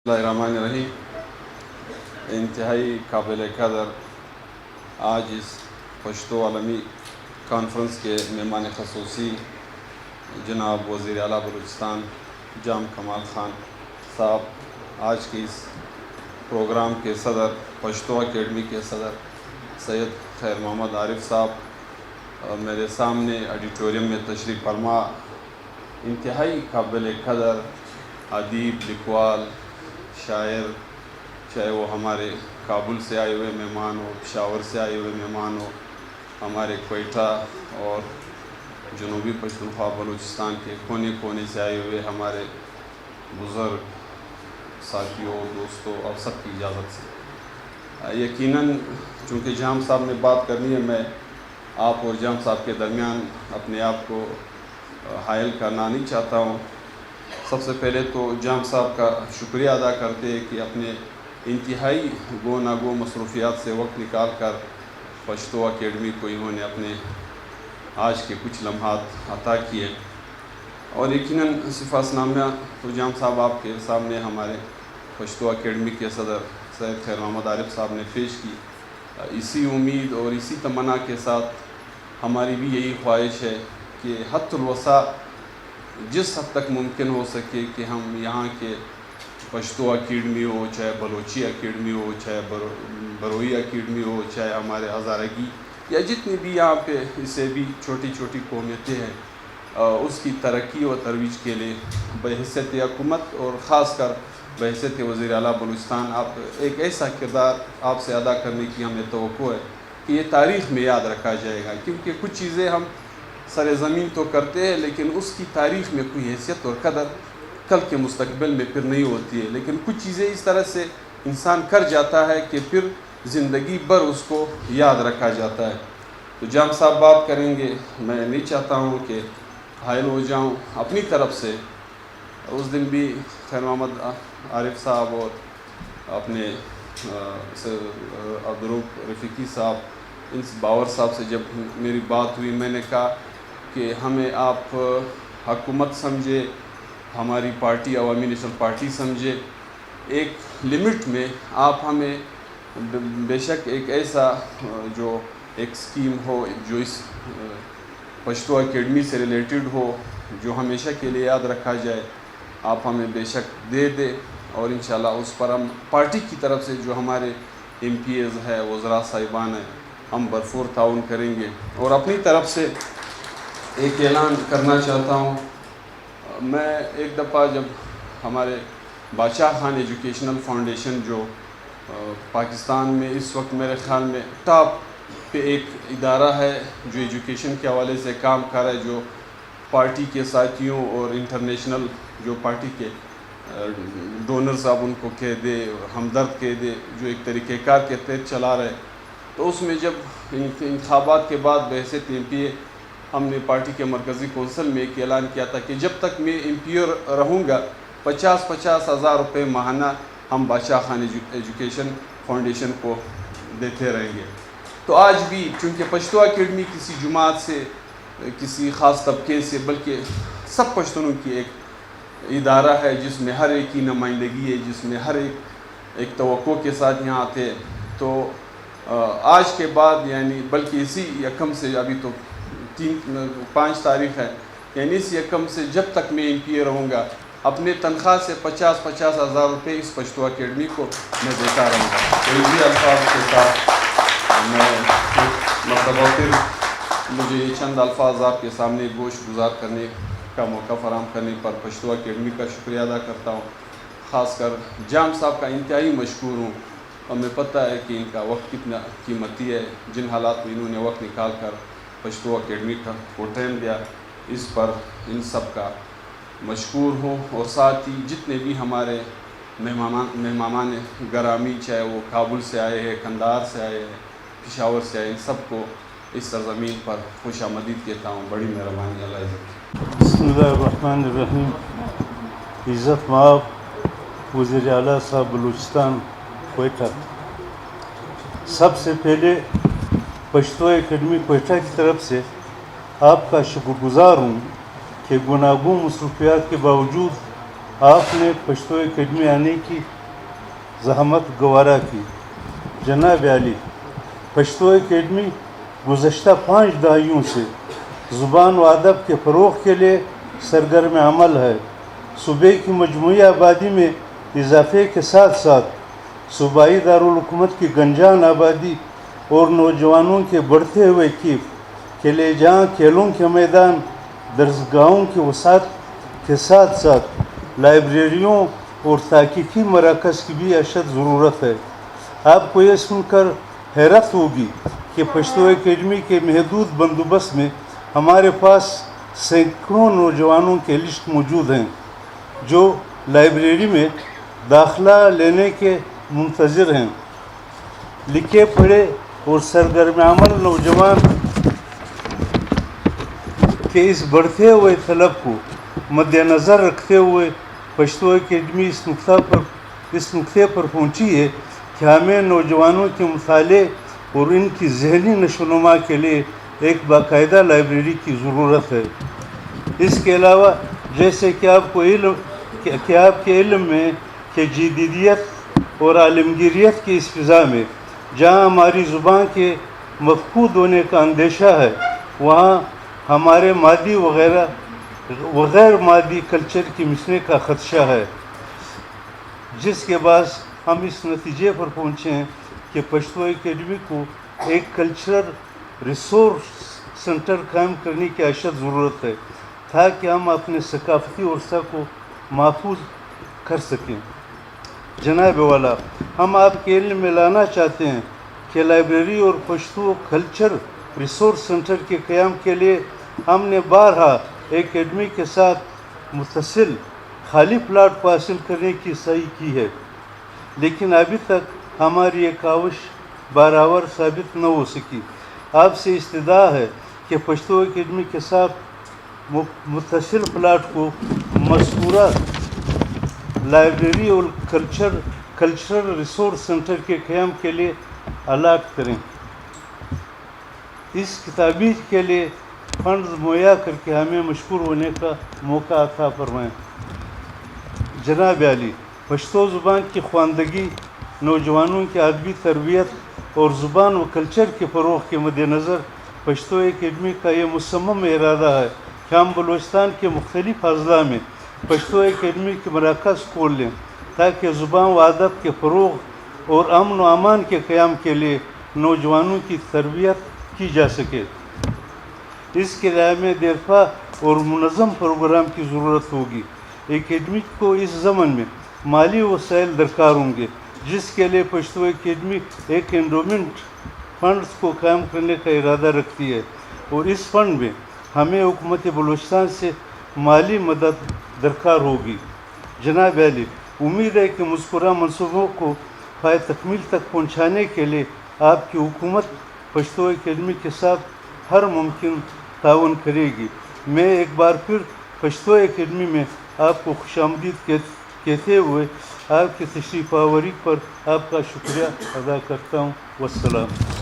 اللہ الرحمن الرحیم. انتہائی قابل قدر آج اس پشتو عالمی کانفرنس کے مہمان خصوصی جناب وزیر اعلیٰ بلوچستان جام کمال خان صاحب، آج کے اس پروگرام کے صدر، پشتو اکیڈمی کے صدر سید خیر محمد عارف صاحب میرے سامنے آڈیٹوریم میں تشریف فرما. انتہائی قابل قدر ادیب، لکھوال، شاعر، چاہے وہ ہمارے کابل سے آئے ہوئے مہمان ہو، پشاور سے آئے ہوئے مہمان ہو، ہمارے کوئٹہ اور جنوبی پختونخوا بلوچستان کے کونے کونے سے آئے ہوئے ہمارے بزرگ ساتھیوں، دوستوں، اور سب کی اجازت سے یقیناً چونکہ جام صاحب نے بات کرنی ہے، میں آپ اور جام صاحب کے درمیان اپنے آپ کو حائل کرنا نہیں چاہتا ہوں. سب سے پہلے تو جام صاحب کا شکریہ ادا کرتے ہیں کہ اپنے انتہائی گو ناگو مصروفیات سے وقت نکال کر پشتو اکیڈمی کو انہوں نے اپنے آج کے کچھ لمحات عطا کیے. اور یقیناً صفات نامہ تو جام صاحب آپ کے سامنے ہمارے پشتو اکیڈمی کے صدر سید خیر محمد عارف صاحب نے پیش کی. اسی امید اور اسی تمنا کے ساتھ ہماری بھی یہی خواہش ہے کہ حد الوسع جس حد تک ممکن ہو سکے کہ ہم یہاں کے پشتو اکیڈمی ہو، چاہے بلوچی اکیڈمی ہو، چاہے بروئی اکیڈمی ہو، چاہے ہمارے ہزارگی یا جتنی بھی یہاں پہ اسے بھی چھوٹی چھوٹی قومیتیں ہیں، اس کی ترقی و ترویج کے لیے بحیثیت حکومت اور خاص کر بحیثیت وزیر اعلیٰ بلوچستان آپ ایک ایسا کردار آپ سے ادا کرنے کی ہمیں توقع ہے کہ یہ تاریخ میں یاد رکھا جائے گا. کیونکہ کچھ چیزیں ہم سر زمین تو کرتے ہیں لیکن اس کی تاریخ میں کوئی حیثیت اور قدر کل کے مستقبل میں پھر نہیں ہوتی ہے. لیکن کچھ چیزیں اس طرح سے انسان کر جاتا ہے کہ پھر زندگی بھر اس کو یاد رکھا جاتا ہے. تو جام صاحب بات کریں گے، میں نہیں چاہتا ہوں کہ حائل ہو جاؤں. اپنی طرف سے اس دن بھی خیر محمد عارف صاحب اور اپنے عبدالروف رفیقی صاحب، ان باور صاحب سے جب میری بات ہوئی، میں نے کہا کہ ہمیں آپ حکومت سمجھے، ہماری پارٹی عوامی نیشنل پارٹی سمجھے، ایک لمٹ میں آپ ہمیں بے شک ایک ایسا جو ایک سکیم ہو جو اس پشتو اکیڈمی سے ریلیٹڈ ہو، جو ہمیشہ کے لیے یاد رکھا جائے، آپ ہمیں بے شک دے دے. اور انشاءاللہ اس پر ہم پارٹی کی طرف سے جو ہمارے ایم پی ایز ہے، وزراء صاحبان ہیں، ہم بھرپور تعاون کریں گے. اور اپنی طرف سے ایک اعلان کرنا چاہتا ہوں. میں ایک دفعہ جب ہمارے بادشاہ خان ایجوکیشنل فاؤنڈیشن جو پاکستان میں اس وقت میرے خیال میں ٹاپ پہ ایک ادارہ ہے جو ایجوکیشن کے حوالے سے کام کر رہا ہے، جو پارٹی کے ساتھیوں اور انٹرنیشنل جو پارٹی کے ڈونر صاحب ان کو کہہ دے، ہمدرد کہہ دے، جو ایک طریقہ کار کے تحت چلا رہے. تو اس میں جب انتخابات کے بعد بحیثیت ایم پی اے ہم نے پارٹی کے مرکزی کونسل میں ایک اعلان کیا تھا کہ جب تک میں ایم پی اے رہوں گا 50,000 روپے ماہانہ ہم بادشاہ خان ایجوکیشن فاؤنڈیشن کو دیتے رہیں گے. تو آج بھی چونکہ پشتو اکیڈمی کسی جماعت سے، کسی خاص طبقے سے، بلکہ سب پشتونوں کی ایک ادارہ ہے جس میں ہر ایک کی نمائندگی ہے، جس میں ہر ایک توقع کے ساتھ یہاں آتے ہیں. تو آج کے بعد یعنی بلکہ اسی یکم سے، ابھی تو 5 تاریخ ہے، یعنی اس یکم سے جب تک میں ایم پی اے رہوں گا اپنے تنخواہ سے 50,000 روپے اس پشتو اکیڈمی کو میں دیتا رہوں گا. تو اسی الفاظ کے ساتھ میں مرتبہ پھر مجھے یہ چند الفاظ آپ کے سامنے گوش گزار کرنے کا موقع فراہم کرنے پر پشتو اکیڈمی کا شکریہ ادا کرتا ہوں. خاص کر جام صاحب کا انتہائی مشکور ہوں. ہمیں پتہ ہے کہ ان کا وقت کتنا قیمتی ہے، جن حالات میں انہوں نے وقت نکال کر پشتو اکیڈمی کو ٹائم دیا، اس پر ان سب کا مشکور ہوں. اور ساتھ ہی جتنے بھی ہمارے مہمان گرامی، چاہے وہ کابل سے آئے ہیں، کندہار سے آئے ہیں، پشاور سے آئے، ان سب کو اس سرزمین پر خوش آمدید کہتا ہوں. بڑی مہربانی. اللہ عزت. بسم اللہ الرحمن الرحیم. عزت مآب وزیر اعلیٰ صاحب بلوچستان کوئٹہ، سب سے پہلے پشتو اکیڈمی کوئٹہ کی طرف سے آپ کا شکر گزار ہوں کہ گوناگوں مصروفیات کے باوجود آپ نے پشتو اکیڈمی آنے کی زحمت گوارا کی۔ جناب عالی، پشتو اکیڈمی گزشتہ 5 دہائیوں سے زبان و ادب کے فروغ کے لیے سرگرم عمل ہے۔ صوبے کی مجموعی آبادی میں اضافے کے ساتھ ساتھ صوبائی دارالحکومت کی گنجان آبادی اور نوجوانوں کے بڑھتے ہوئے کیف کے لیے جہاں کھیلوں کے میدان، درسگاہوں کی وسعت کے ساتھ ساتھ لائبریریوں اور تحقیقی مراکز کی بھی اشد ضرورت ہے۔ آپ کو یہ سن کر حیرت ہوگی کہ پشتو اکیڈمی کے محدود بندوبست میں ہمارے پاس سینکڑوں نوجوانوں کے لسٹ موجود ہیں جو لائبریری میں داخلہ لینے کے منتظر ہیں۔ لکھے پڑھے اور سرگرم عمل نوجوان کے اس بڑھتے ہوئے طلب کو مد نظر رکھتے ہوئے پشتو اکیڈمی اس نقطے پر پہنچی ہے کہ ہمیں نوجوانوں کے مطالعے اور ان کی ذہنی نشو و نما کے لیے ایک باقاعدہ لائبریری کی ضرورت ہے۔ اس کے علاوہ جیسے کہ آپ کے علم میں کہ جدیدیت اور عالمگیریت کی اس فضا میں جہاں ہماری زبان کے مفقود ہونے کا اندیشہ ہے، وہاں ہمارے مادی وغیر مادی کلچر کی مٹنے کا خدشہ ہے، جس کے باعث ہم اس نتیجے پر پہنچے ہیں کہ پشتو اکیڈمی کو ایک کلچرل ریسورس سینٹر قائم کرنے کی اشد ضرورت ہے تاکہ ہم اپنے ثقافتی ورثہ کو محفوظ کر سکیں۔ جناب والا، ہم آپ کے علم میں لانا چاہتے ہیں کہ لائبریری اور پشتو کلچر ریسورس سینٹر کے قیام کے لیے ہم نے بارہا اکیڈمی کے ساتھ متصل خالی پلاٹ کو حاصل کرنے کی سعی کی ہے، لیکن ابھی تک ہماری یہ کاوش برابر ثابت نہ ہو سکی۔ آپ سے استدعا ہے کہ پشتو اکیڈمی کے ساتھ متصل پلاٹ کو مذکورہ لائبریری اور کلچرل ریسورس سینٹر کے قیام کے لیے الاٹ کریں۔ اس کتابی کے لیے فنڈز مہیا کر کے ہمیں مشکور ہونے کا موقع عطا فرمائیں۔ جناب عالی، پشتو زبان کی خواندگی، نوجوانوں کی ادبی تربیت اور زبان و کلچر کے فروغ کے مد نظر پشتو اکیڈمی کا یہ مصمم ارادہ ہے کہ ہم بلوچستان کے مختلف اضلاع میں پشتو اکیڈمی کے مراکز کھول لیں تاکہ زبان و ادب کے فروغ اور امن و امان کے قیام کے لیے نوجوانوں کی تربیت کی جا سکے۔ اس کے لیے میں دیرپا اور منظم پروگرام کی ضرورت ہوگی۔ اکیڈمی کو اس ضمن میں مالی وسائل درکار ہوں گے، جس کے لیے پشتو اکیڈمی ایک انڈومنٹ فنڈز کو قائم کرنے کا ارادہ رکھتی ہے اور اس فنڈ میں ہمیں حکومت بلوچستان سے مالی مدد درکار ہوگی۔ جناب عالی، امید ہے کہ مذکورہ منصوبوں کو پائے تکمیل تک پہنچانے کے لیے آپ کی حکومت پشتو اکیڈمی کے ساتھ ہر ممکن تعاون کرے گی۔ میں ایک بار پھر پشتو اکیڈمی میں آپ کو خوش آمدید کہتے ہوئے آپ کی تشریف آوری پر آپ کا شکریہ ادا کرتا ہوں۔ والسلام۔